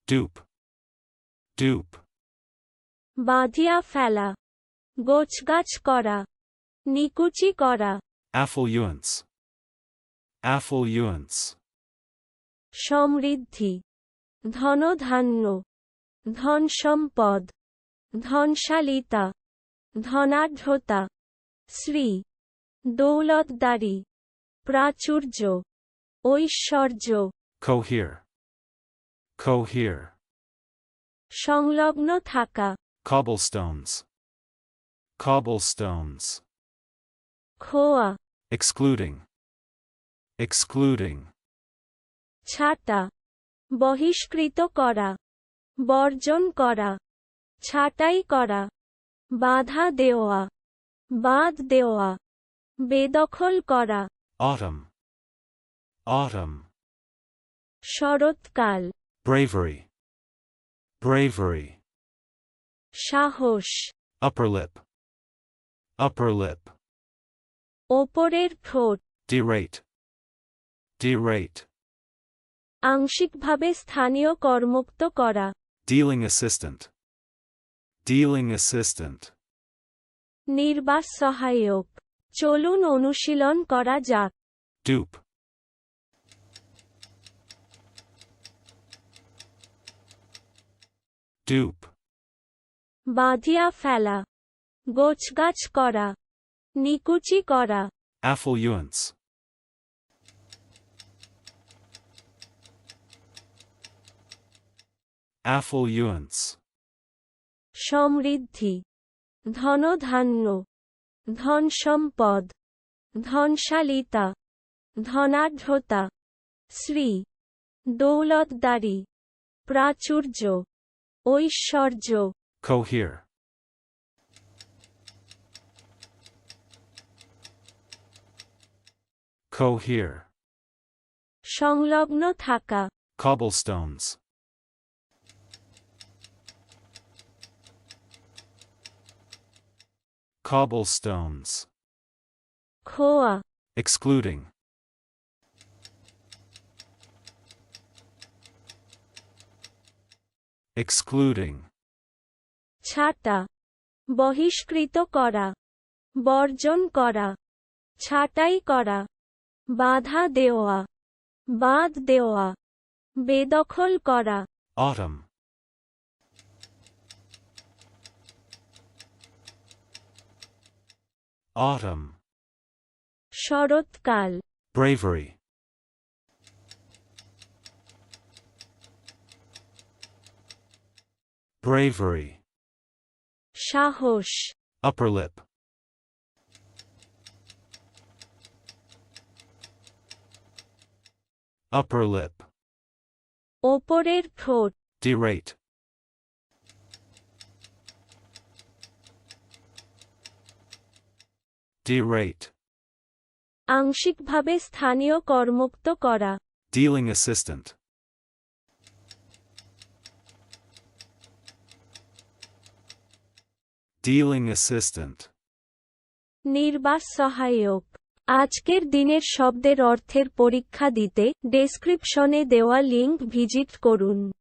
Dupe. Dupe. বাঁধিয়া ফেলা, গোছগাছ করা, নিকুচি করা। Affluence. Affluence. সমৃদ্ধি, ধনধান্য, ধনসম্পদ, ধনশালিতা, ধনাঢ্যতা, শ্রী, দৌলতদারি, প্রাচুর্য, ঐশ্বর্য। Cohere. Cohere. সংলগ্ন থাকা, Cobblestones. Cobblestones. খোয়া, Excluding. Excluding. ছাঁটা, বহিষ্কৃত করা, বর্জন করা, ছাঁটাই করা, বাধা দেওয়া, বাদ দেওয়া, বেদখল করা। Autumn. Autumn. শরৎকাল, Bravery. Bravery. সাহস, Upper lip. Upper lip. ওপরের ঠোঁট, Derate. Derate. আংশিকভাবে স্থানীয় কর্মুক্ত করা। Dealing assistant. Dealing assistant. নির্বাস সহায়ক। চলুন অনুশীলন করা যাক। Dupe. Dupe. বাঁধিয়া ফেলা, গোছগাছ করা, নিকুচি করা। Affluence. Affluence. সমৃদ্ধি, ধনধান্য, ধনসম্পদ, ধনশালিতা, ধনাঢ্যতা, শ্রী, দৌলতদারি, প্রাচুর্য, ঐশ্বর্য। Cohere. Cohere. সংলগ্ন থাকা, Cobblestones. Cobblestones. খোয়া, Excluding. Excluding. ছাঁটা, বহিষ্কৃত করা, বর্জন করা, ছাঁটাই করা, বাধা দেওয়া, বাদ দেওয়া, বেদখল করা। Autumn. Autumn. শরৎকাল, Bravery. Bravery. সাহস, Upper lip. Upper lip. ওপরের ঠোঁট, Derate. Derate. আংশিকভাবে স্থানীয় কর্মুক্ত করা। Dealing assistant. Dealing assistant. নির্বাস সহায়ক। আজকের দিনের শব্দের অর্থের পরীক্ষা দিতে ডেসক্রিপশনে দেওয়া লিংক ভিজিট করুন।